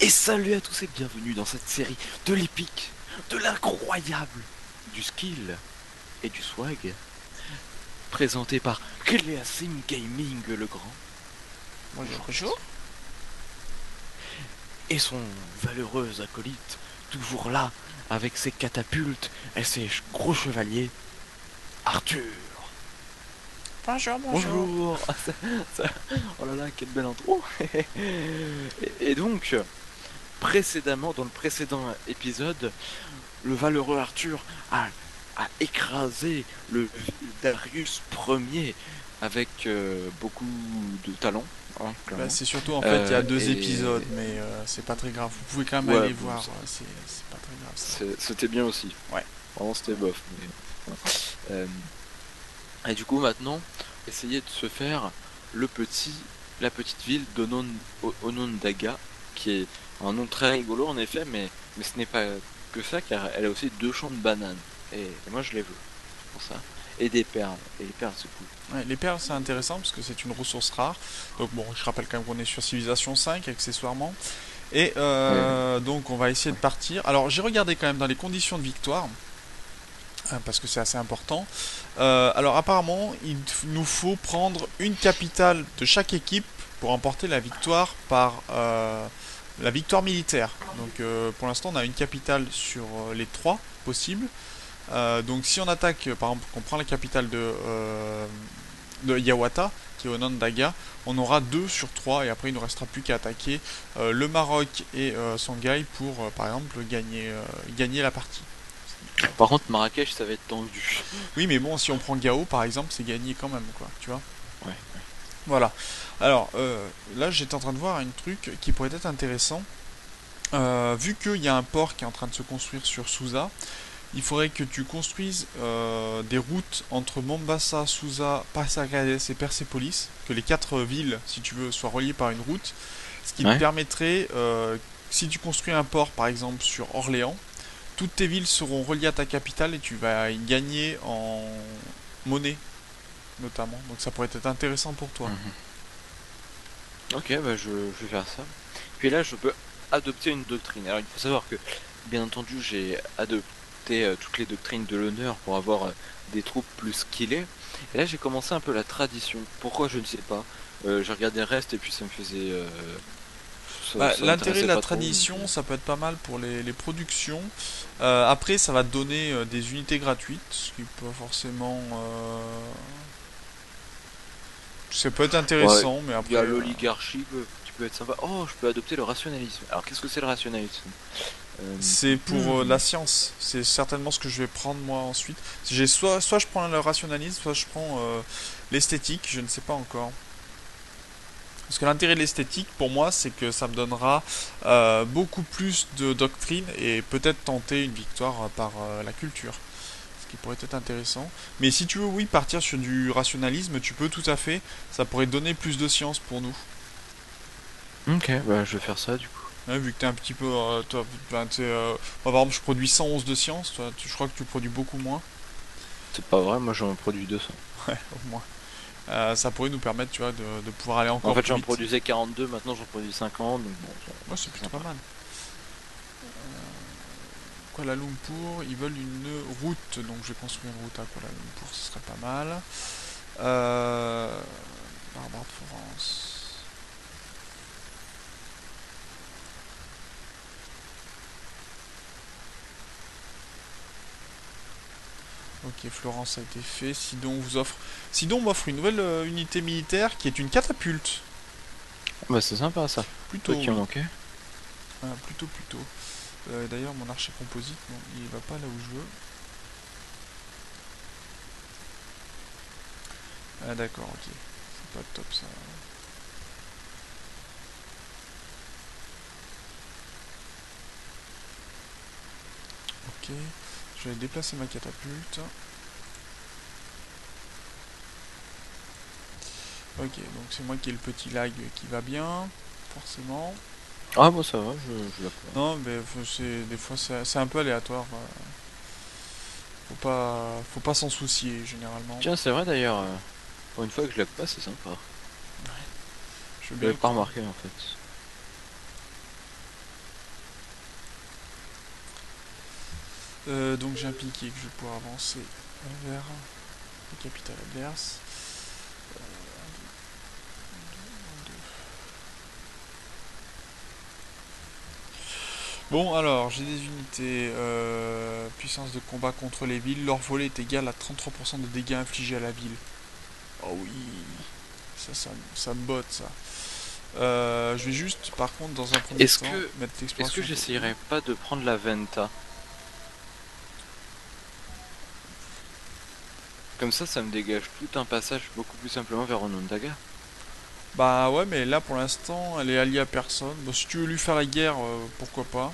Et salut à tous et bienvenue dans cette série de l'épique, de l'incroyable, du skill et du swag, présenté par Cléasim Gaming le Grand, Bonjour, bonjour bonjour. Cléasim, et son valeureux acolyte, toujours là, avec ses catapultes et ses gros chevaliers, Arthur. Bonjour, bonjour. Bonjour. Oh là là, quelle belle intro. Et donc, précédemment, dans le précédent épisode, le valeureux Arthur a écrasé le Darius Ier avec beaucoup de talent, hein, Bah, clairement. c'est surtout en fait, il y a deux Et épisodes, mais c'est pas très grave. Vous pouvez quand même ouais, aller bon, voir, c'est pas très grave ça. c'était bien aussi. Ouais. Vraiment, c'était bof. Mais, voilà. Euh, et du coup, maintenant, essayer de se faire le petit, la petite ville Onondaga, qui est un nom très rigolo en effet, mais ce n'est pas que ça, car elle a aussi 2 champs de bananes. Et moi, je les veux. C'est pour ça. Et des perles. Et les perles, c'est cool. Ouais, les perles c'est intéressant parce que c'est une ressource rare. Donc bon, je rappelle quand même qu'on est sur Civilisation 5 accessoirement. Et Ouais, donc on va essayer de ouais. partir. Alors j'ai regardé quand même dans les conditions de victoire, parce que c'est assez important. Alors apparemment, nous faut prendre une capitale de chaque équipe pour emporter la victoire par la victoire militaire. Donc pour l'instant, on a une capitale sur les trois possibles. Donc si on attaque, par exemple, qu'on prend la capitale de Yawata, qui est au Nandaga, on aura 2 sur 3 et après il ne nous restera plus qu'à attaquer le Maroc et Shanghai pour, par exemple, gagner la partie. Par contre, Marrakech, ça va être tendu. Oui, mais bon, si on prend Gao par exemple, c'est gagné quand même, quoi, tu vois. Ouais. Voilà. Alors, là, j'étais en train de voir un truc qui pourrait être intéressant. Vu qu'il y a un port qui est en train de se construire sur Susa, il faudrait que tu construises des routes entre Mombasa, Susa, Pasargades et Persepolis, que les 4 villes, si tu veux, soient reliées par une route, ce qui te Ouais. permettrait, si tu construis un port par exemple sur Orléans, toutes tes villes seront reliées à ta capitale et tu vas y gagner en monnaie notamment. Donc ça pourrait être intéressant pour toi. Mhm. Ok, bah je vais faire ça. Puis là, je peux adopter une doctrine. Alors, il faut savoir que, bien entendu, j'ai adopté toutes les doctrines de l'honneur pour avoir des troupes plus skillées. Et là, j'ai commencé un peu la tradition. Pourquoi, je ne sais pas. J'ai regardé le reste et puis ça me faisait... Bah, ça l'intérêt de m'intéressait la pas trop. Donc, tradition, ça peut être pas mal pour les productions. Après, ça va te donner des unités gratuites, ce qui peut forcément... ça peut être ouais, intéressant, mais il y après... a l'oligarchie qui peut être sympa. Oh, je peux adopter le rationalisme. Alors, qu'est-ce que c'est le rationalisme? c'est pour la Hmm. science. C'est certainement ce que je vais prendre moi ensuite. J'ai soit je prends le rationalisme, soit je prends l'esthétique, je ne sais pas encore. Parce que l'intérêt de l'esthétique, pour moi, c'est que ça me donnera beaucoup plus de doctrine et peut-être tenter une victoire par la culture. Ce qui pourrait être intéressant. Mais si tu veux, oui, partir sur du rationalisme, tu peux tout à fait. Ça pourrait donner plus de science pour nous. Ok, bah je vais faire ça du coup. Ouais, vu que t'es un petit peu... toi, ben, moi, par exemple, je produis 111 de science, toi, je crois que tu produis beaucoup moins. C'est pas vrai, moi j'en produis 200. Ouais, au moins. Ça pourrait nous permettre, tu vois, de pouvoir aller En encore fait, plus j'en vite. produisais 42, maintenant j'en produis 50, donc bon, Ouais, c'est c'est plutôt pas sympa. mal. Kuala Lumpur, ils veulent une route, donc je vais construire une route à Kuala Lumpur, ce serait pas mal. Euh... Barbare de Florence. Ok, Florence a été fait. Sidon m'offre une nouvelle unité militaire qui est une catapulte. Bah c'est sympa ça. Plutôt, Truc qui me oui. manquait. Plutôt. D'ailleurs, mon archer composite, non, il va pas là où je veux. Ah, d'accord, ok. C'est pas top ça. Ok. Je vais déplacer ma catapulte. Ok, donc c'est moi qui ai le petit lag qui va bien, forcément. Ah bon ça va, je la prends. Non, mais des fois c'est un peu aléatoire. Faut pas s'en soucier généralement. Tiens, c'est vrai d'ailleurs, pour une fois que je la pas, c'est sympa. Je veux Je bien l'avais y pas croire. remarqué en fait. Donc j'ai un piqué que je vais pouvoir avancer vers la capitale adverse. Bon, alors, j'ai des unités. Puissance de combat contre les villes. Leur volet est égal à 33% de dégâts infligés à la ville. Oh oui, ça me botte ça. Je vais juste, par contre, dans un premier Est-ce temps, que, mettre est-ce que l'exploration totale. j'essayerais pas de prendre la Venta? Comme ça me dégage tout un passage beaucoup plus simplement vers Onondaga. Bah ouais, mais là pour l'instant, elle est alliée à personne. Bon, si tu veux lui faire la guerre, pourquoi pas.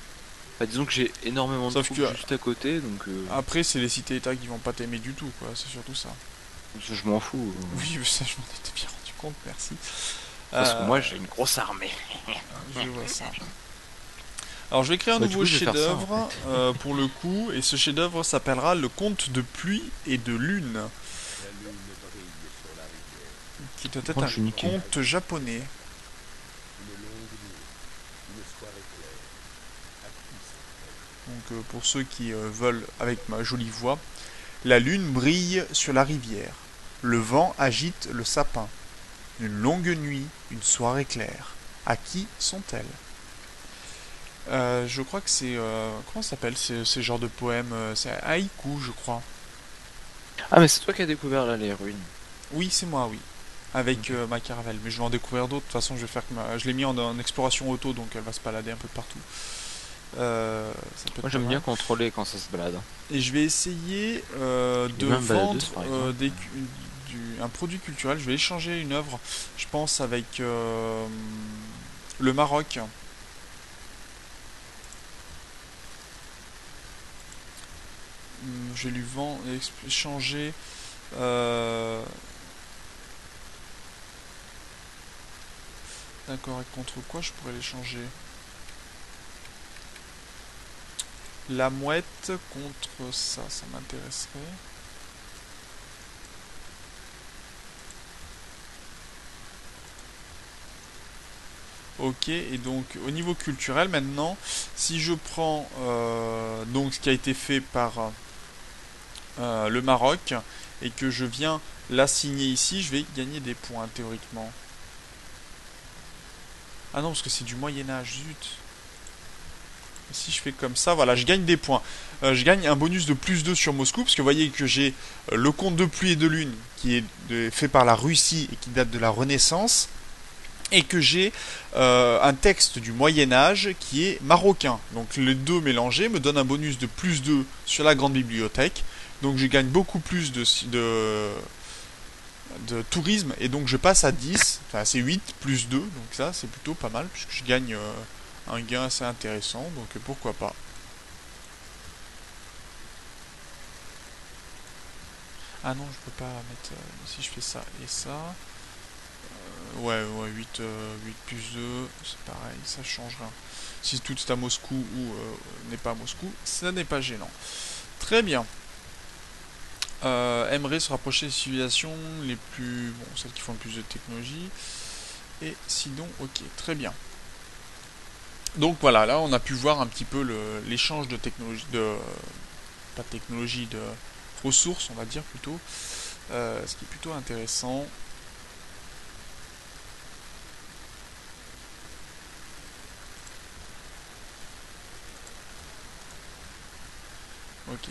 Bah, disons que j'ai énormément de Sauf troupes que juste à côté, donc après, c'est les cités-états qui vont pas t'aimer du tout, quoi. C'est surtout ça. ça, je m'en fous. Oui, mais ça, je m'en étais bien rendu compte, merci. Parce que Euh, moi j'ai une grosse armée. je vois ça. Alors, je vais créer un Bah du nouveau coup je vais faire ça en chef-d'œuvre fait. pour le coup, et ce chef-d'œuvre s'appellera Le Conte de pluie et de lune, qui doit Bon, être je un suis niqué. conte japonais. Donc, pour ceux qui veulent, avec ma jolie voix, la lune brille sur la rivière. Le vent agite le sapin. Une longue nuit, une soirée claire. À qui sont-elles? Je crois que c'est... comment ça s'appelle ces genres de poèmes? C'est haïku, je crois. Ah mais c'est toi qui as découvert là les ruines. Oui, c'est moi, oui. Avec Ok. ma caravelle. Mais je vais en découvrir d'autres. De toute façon, je vais faire je l'ai mis en exploration auto, donc elle va se balader un peu partout. Ça peut être Moi pas j'aime bien mal. contrôler quand ça se balade. Et je vais essayer Les de mêmes vendre baladeuses par exemple. un produit culturel. Je vais échanger une œuvre, je pense, avec le Maroc. Je vais lui vendre, échanger. euh, D'accord, et contre quoi je pourrais l'échanger? La mouette contre ça, ça m'intéresserait. Ok, et donc au niveau culturel maintenant, si je prends donc ce qui a été fait par le Maroc et que je viens l'assigner ici, je vais gagner des points théoriquement. Ah non, parce que c'est du Moyen Âge, zut. Si je fais comme ça, voilà, je gagne des points. Je gagne un bonus de plus 2 sur Moscou, parce que vous voyez que j'ai le conte de pluie et de lune, qui est fait par la Russie et qui date de la Renaissance, et que j'ai un texte du Moyen Âge qui est marocain. Donc les deux mélangés me donnent un bonus de plus 2 sur la grande bibliothèque. Donc je gagne beaucoup plus de tourisme, et donc je passe à 10, enfin c'est 8 plus 2, donc ça c'est plutôt pas mal, puisque je gagne un gain assez intéressant, donc pourquoi pas. Ah non, je peux pas mettre. Si je fais ça et ça. Ouais, 8, 8 plus 2, c'est pareil, ça change rien. Si tout est à Moscou ou n'est pas à Moscou, ça n'est pas gênant. Très bien. Aimerait se rapprocher des civilisations les plus. Bon, celles qui font le plus de technologie. Et sinon, ok, très bien. Donc voilà, là on a pu voir un petit peu l'échange de technologie, pas de technologie, de ressources, on va dire plutôt, ce qui est plutôt intéressant. Ok,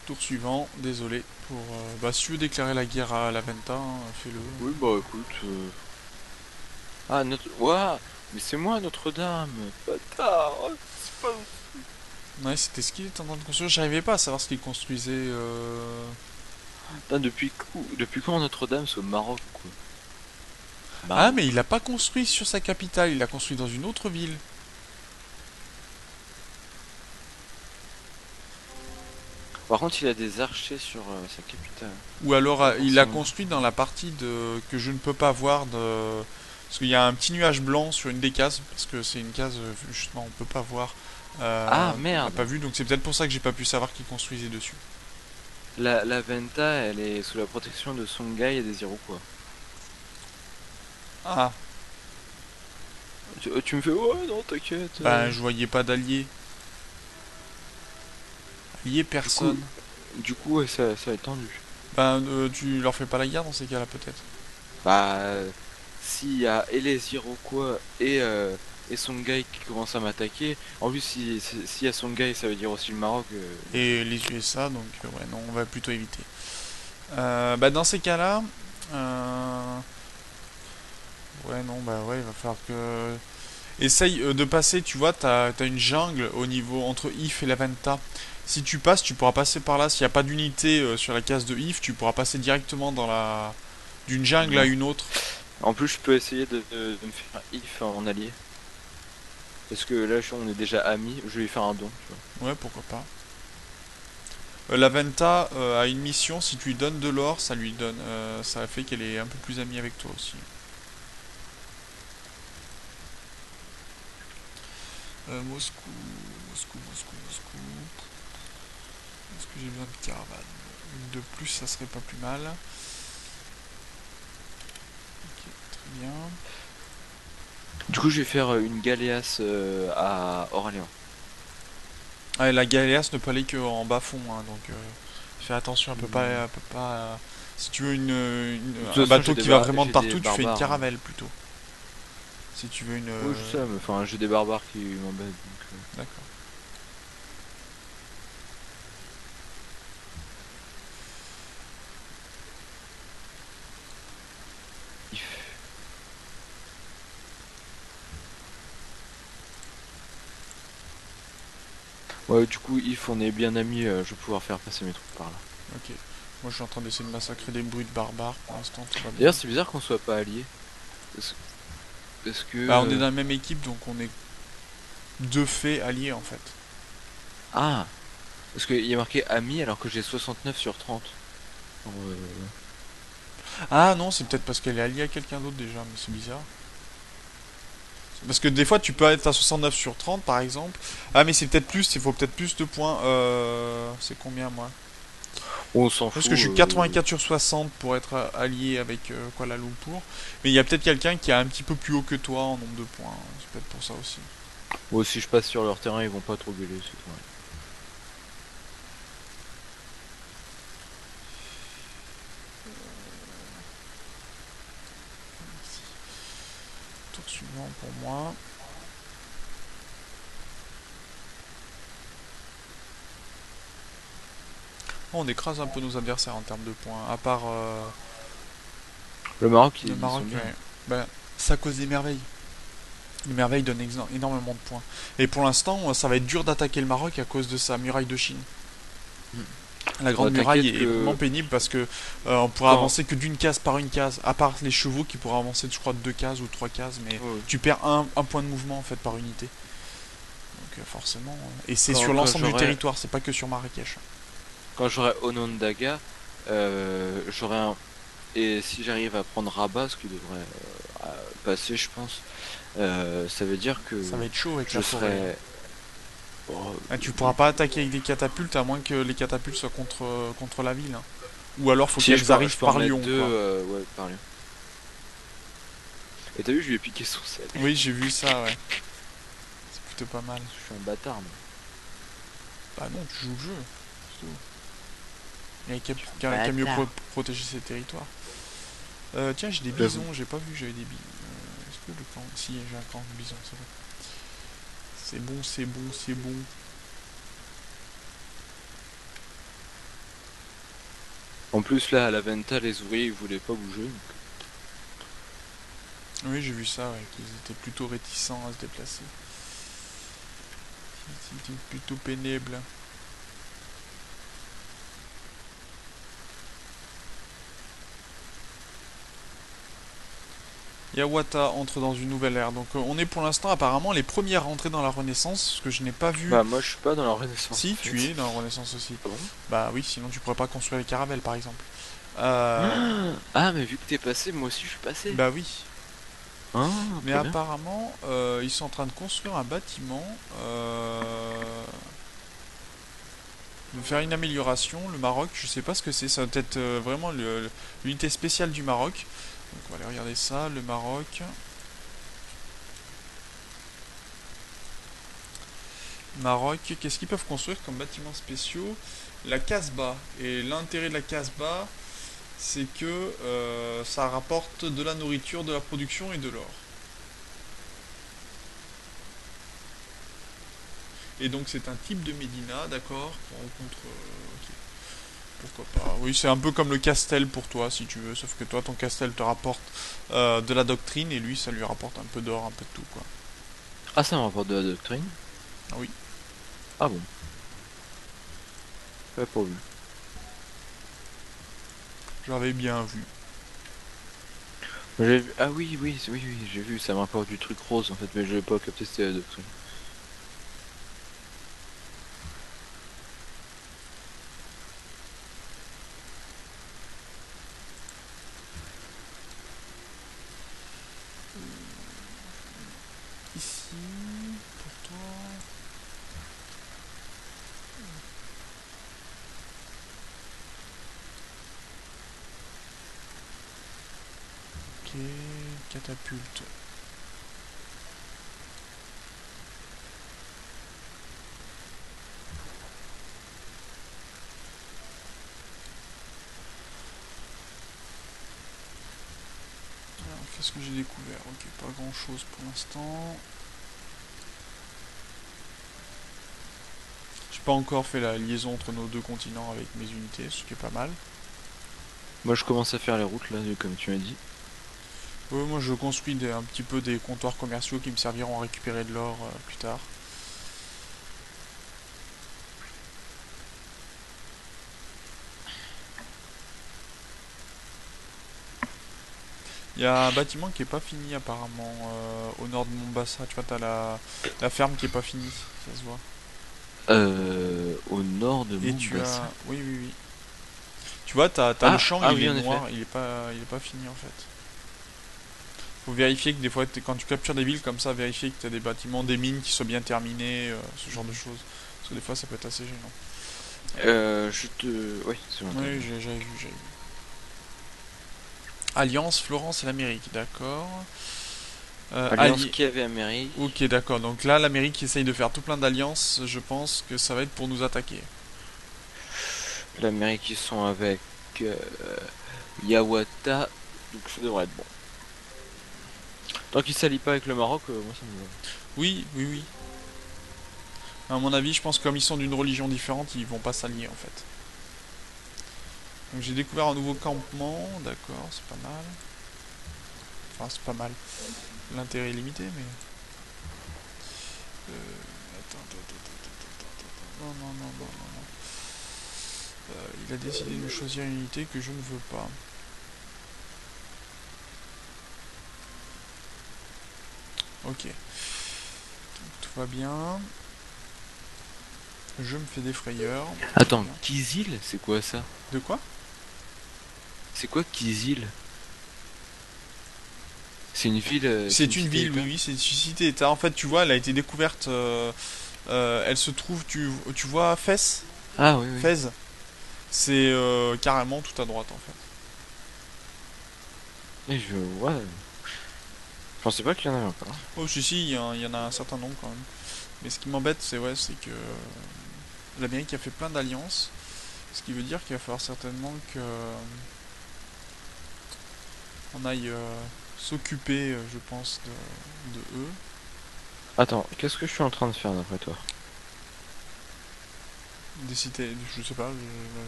tour suivant, désolé pour... bah si tu veux déclarer la guerre à la Venta, hein, fais-le. Oui bah écoute. Ah notre. Ouah. Mais c'est moi Notre-Dame. Bâtard. C'est pas. Ouais, c'était ce qu'il était en train de construire, j'arrivais pas à savoir ce qu'il construisait. Putain, depuis quand Notre-Dame c'est au Maroc quoi? Ah, Maroc. mais il l'a pas construit sur sa capitale, il l'a construit dans une autre ville. Par contre il a des archers sur sa capitale. Ou alors Pas il l'a forcément. construit dans la partie que je ne peux pas voir parce qu'il y a un petit nuage blanc sur une des cases, parce que c'est une case justement on peut pas voir, Ah on n'a pas merde. vu, donc c'est peut-être pour ça que j'ai pas pu savoir qui construisait dessus. La Venta elle est sous la protection de Songhai et des Iroquois. Ah, Tu me fais ouais non t'inquiète. ben je voyais pas d'alliés. Lier Du coup, personne. ouais, ça va être tendu. Ben, tu leur fais pas la guerre dans ces cas-là, peut-être. Bah, s'il y a et les Iroquois et Songhai qui commencent à m'attaquer, en plus, s'il y a Songhai, ça veut dire aussi le Maroc. Et les USA, donc ouais, non, on va plutôt éviter. Bah, dans ces cas-là, euh, ouais, non, bah ouais, il va falloir que. Essaye de passer, tu vois, t'as une jungle au niveau entre If et la Venta. Si tu passes, tu pourras passer par là. S'il n'y a pas d'unité sur la case de If, tu pourras passer directement dans la d'une jungle à Ouais. une autre. En plus, je peux essayer de me faire un if en allié. Parce que là, on est déjà amis, je vais lui faire un don, tu vois. Ouais, pourquoi pas. La Venta a une mission, si tu lui donnes de l'or, ça lui donne, ça fait qu'elle est un peu plus amie avec toi aussi. Moscou, Moscou. Est-ce que j'ai besoin de caravane? Une de plus, ça serait pas plus mal. Ok, très bien. Du coup, je vais faire une galéasse à Orléans. Ah, et la Galéas ne peut aller qu'en bas fond, hein, donc fais attention, Hmm. elle peut pas. Si tu veux De toute un façon, bateau qui va vraiment de j'ai des partout, tu fais une barbares, hein. caravelle plutôt. Si tu veux une. Oui, je sais, mais enfin, j'ai des barbares qui m'embêtent, donc... D'accord. if. Ouais, du coup, if on est bien amis, je vais pouvoir faire passer mes troupes par là. Ok. Moi, je suis en train d'essayer de massacrer des bruits de barbares. Pour l'instant, tout va bien. D'ailleurs, c'est bizarre qu'on soit pas alliés. Parce, parce que... Bah, on est dans la même équipe, donc on est de fait alliés en fait. Ah! Parce qu'il y a marqué amis alors que j'ai 69 sur 30. Alors, Ah non, c'est peut-être parce qu'elle est alliée à quelqu'un d'autre déjà, mais c'est bizarre. Parce que des fois, tu peux être à 69 sur 30 par exemple. Ah, mais c'est peut-être plus, il faut peut-être plus de points. C'est combien moi? on s'en Parce que je fout. suis 84 sur 60 pour être allié avec Kuala Lumpur. Mais il y a peut-être quelqu'un qui est un petit peu plus haut que toi en nombre de points. C'est peut-être pour ça aussi. Moi, si je passe sur leur terrain, ils vont pas trop gueuler, c'est tout. Tour suivant pour moi. Oh, on écrase un peu nos adversaires en termes de points. À part Le Maroc, le ils Maroc, sont bien. ouais. Ben, c'est à cause des merveilles. Les merveilles donnent énormément de points. Et pour l'instant, ça va être dur d'attaquer le Maroc à cause de sa muraille de Chine. Hmm. La grande Bah, muraille t'inquiète est vraiment que pénible parce que on pourra quand. avancer que d'une case par une case, à part les chevaux qui pourraient avancer, je crois, de deux cases ou trois cases, mais Ouais, ouais. tu perds un point de mouvement en fait par unité. Donc forcément, et c'est sur Quand l'ensemble du j'aurai. territoire, c'est pas que sur Marrakech. Quand j'aurai Onondaga, j'aurai un. Et si j'arrive à prendre Rabat, ce qui devrait passer, je pense, ça veut dire Ça que va être chaud avec je la forêt, hein. serai. Oh, Ah, tu pourras pas attaquer avec des catapultes à moins que les catapultes soient contre la ville, hein. Ou alors faut si qu'elles je arrivent peux en par mettre Lyon, deux, quoi. ouais, par là. Et t'as vu, je lui ai piqué son sel. Oui, j'ai vu ça, ouais. C'est plutôt pas mal. Je suis un bâtard, moi. Bah non, tu joues le jeu. C'est tout. Il y a qu'à mieux Bâtard. protéger ses territoires. Tiens, j'ai des J'avoue. bisons, j'ai pas vu que j'avais des bisons. Est-ce que le camp. Si, j'ai un camp de bisons, c'est bon. C'est bon, c'est bon, c'est bon. En plus, là, à la Venta, les ouvriers, ils voulaient pas bouger. Donc, Oui, j'ai vu ça, ouais, qu'ils étaient plutôt réticents à se déplacer. C'était plutôt pénible. Yawata entre dans une nouvelle ère. Donc on est pour l'instant apparemment les premiers à rentrer dans la Renaissance, ce que je n'ai pas vu. bah, moi, je suis pas dans la Renaissance, en Si, tu fait. es dans la Renaissance aussi. Ah bon? Bah oui, sinon tu pourrais pas construire les caravelles par exemple. Euh, Ah, mais vu que t'es passé, moi aussi, je suis passé. bah oui. Ah, Mais trop bien. apparemment, ils sont en train de construire un bâtiment, de faire une amélioration. Le Maroc, je sais pas ce que c'est. Ça va être vraiment l'unité spéciale du Maroc. Donc on va aller regarder ça. Le Maroc. Maroc, qu'est-ce qu'ils peuvent construire comme bâtiments spéciaux? La Casbah. Et l'intérêt de la Casbah, c'est que ça rapporte de la nourriture, de la production et de l'or. Et donc c'est un type de médina, d'accord, qu'on rencontre. Ok, pourquoi pas. Oui, c'est un peu comme le castel pour toi, si tu veux, sauf que toi, ton castel te rapporte de la doctrine et lui, ça lui rapporte un peu d'or, un peu de tout, quoi. Ah, ça me rapporte de la doctrine. Ah oui, Ah bon, j'avais pas vu. j'avais bien vu. Ah oui, oui, oui, oui, j'ai vu, ça me rapporte du truc rose en fait, mais je n'avais pas capté c'était la doctrine. Ici, pour toi. Ok, catapulte. Alors, qu'est-ce que j'ai découvert? Ok, pas grand chose pour l'instant. J'ai pas encore fait la liaison entre nos deux continents avec mes unités, ce qui est pas mal. Moi je commence à faire les routes là, comme tu m'as dit. Moi je construis un petit peu des comptoirs commerciaux qui me serviront à récupérer de l'or plus tard. Il y a un bâtiment qui est pas fini apparemment au nord de Mombasa. Tu vois, t'as la ferme qui est pas finie, ça se voit. Au nord de Et tu Mombasa. as, oui, oui, oui. Tu vois, t'as le Ah, champ, ah il oui est en effet. noir, il est pas fini en fait. Faut vérifier que des fois, quand tu captures des villes comme ça, vérifier que t'as des bâtiments, des mines qui soient bien terminées, ce genre de choses. Parce que des fois, ça peut être assez gênant. Oui, c'est bon, Oui, j'avais vu, j'avais vu. Alliance, Florence et l'Amérique, d'accord. Alliance Allié. qui avait Amérique. Ok, d'accord. Donc là, l'Amérique essaye de faire tout plein d'alliances. Je pense que ça va être pour nous attaquer. L'Amérique ils sont avec euh, Yawata, donc ça devrait être bon. Tant qu'ils s'allient pas avec le Maroc, moi ça me va. Oui, oui, oui. À mon avis, je pense que comme ils sont d'une religion différente, ils vont pas s'allier en fait. Donc j'ai découvert un nouveau campement. D'accord, c'est pas mal. Enfin, c'est pas mal. L'intérêt est limité, mais. Attends. Non, non, non, non, non, non. Il a décidé de choisir une unité que je ne veux pas. Ok. Donc, tout va bien. Je me fais des frayeurs. Très Attends, bien. Kizil, c'est quoi ça? De quoi? C'est quoi Kizil? C'est une C'est une ville, oui, cité-état? oui, c'est une cité-État. En fait, tu vois, elle a été découverte. Elle se trouve, tu vois, Fès. Ah oui, oui. Fès. C'est carrément tout à droite, en fait. Et je pensais pas qu'il y en avait encore. Oh, si, si, il y en a un certain nombre quand même. Mais ce qui m'embête, c'est ouais, c'est que l'Amérique a fait plein d'alliances. Ce qui veut dire qu'il va falloir certainement que on aille s'occuper, je pense, de eux. Attends, qu'est-ce que je suis en train de faire d'après toi? Des cités, je sais pas,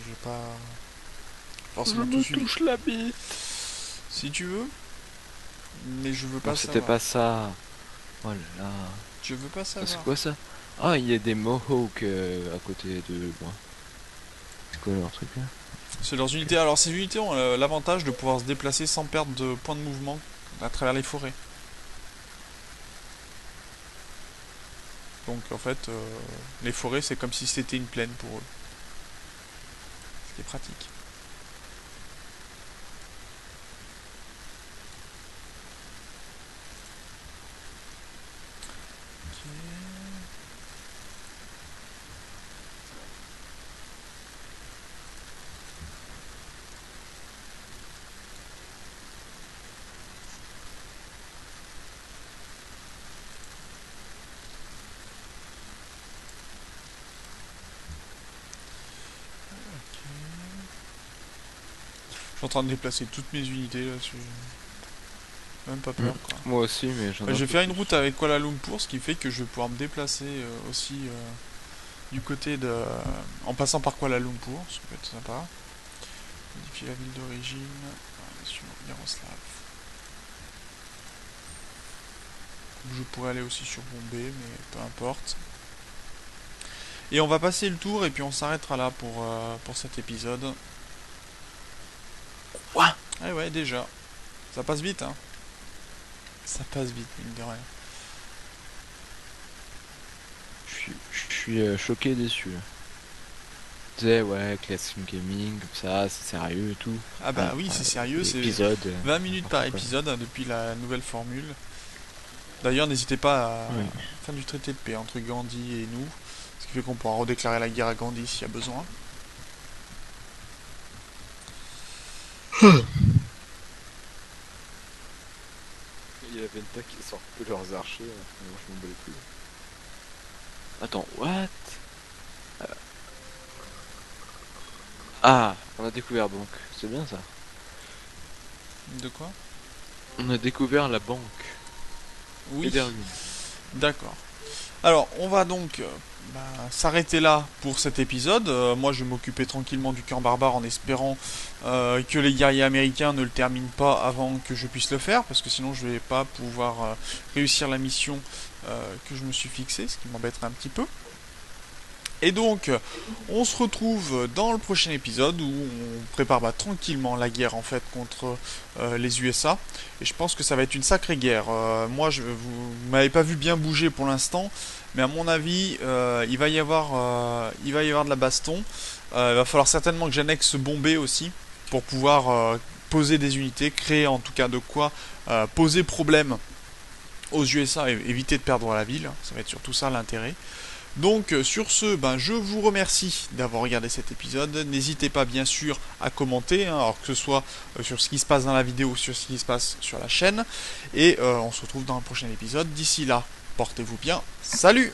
j'ai pas Je forcément tout me suivi. touche la bite. Si tu veux, mais je veux Non, pas c'était savoir. pas ça. Oh là là. Je veux pas Ah, c'est savoir. quoi ça? Ah, il y a des Mohawks à côté de moi. C'est quoi leur truc là? C'est leurs unités. Alors ces unités ont l'avantage de pouvoir se déplacer sans perdre de points de mouvement à travers les forêts. Donc en fait, les forêts c'est comme si c'était une plaine pour eux. Ce qui est pratique. Ok. suis en train de déplacer toutes mes unités là, même pas peur quoi. Moi aussi, mais j'en ai Je un vais peu faire une plus. route avec Kuala Lumpur, ce qui fait que je vais pouvoir me déplacer aussi du côté de... en passant par Kuala Lumpur, ce qui peut être sympa. Modifier la ville d'origine, sur Yaroslav. Je pourrais aller aussi sur Bombay, mais peu importe. Et on va passer le tour et puis on s'arrêtera là pour cet épisode. Quoi? Ah ouais, déjà. Ça passe vite, hein. Ça passe vite, mine de rien. Je suis choqué et déçu. Là. Tu sais, ouais, classic gaming, comme ça, c'est sérieux et tout. Ah bah oui, c'est sérieux, c'est Épisode. 20 minutes par N'importe quoi. épisode hein, depuis la nouvelle formule. D'ailleurs, n'hésitez pas à Oui. faire du traité de paix entre Gandhi et nous, ce qui fait qu'on pourra redéclarer la guerre à Gandhi s'il y a besoin. Il y a Venta qui sort que leurs archers, moi je m'en bats les couilles. Attends, what? Ah, on a découvert donc. C'est bien ça. De quoi? On a découvert la banque. Oui, Ederlund. d'accord. Alors, on va donc s'arrêter là pour cet épisode. Moi, je vais m'occuper tranquillement du camp barbare en espérant que les guerriers américains ne le terminent pas avant que je puisse le faire, parce que sinon je vais pas pouvoir réussir la mission que je me suis fixée, ce qui m'embêterait un petit peu. Et donc, on se retrouve dans le prochain épisode où on prépare tranquillement la guerre en fait contre les USA. Et je pense que ça va être une sacrée guerre. Moi, vous m'avez pas vu bien bouger pour l'instant, mais à mon avis, il va y avoir de la baston. Il va falloir certainement que j'annexe Bombay aussi pour pouvoir poser des unités, créer en tout cas de quoi poser problème aux USA et éviter de perdre la ville. Ça va être surtout ça l'intérêt. Donc sur ce, je vous remercie d'avoir regardé cet épisode. N'hésitez pas bien sûr à commenter, hein, alors que ce soit sur ce qui se passe dans la vidéo ou sur ce qui se passe sur la chaîne. Et on se retrouve dans le prochain épisode. D'ici là, portez-vous bien. Salut!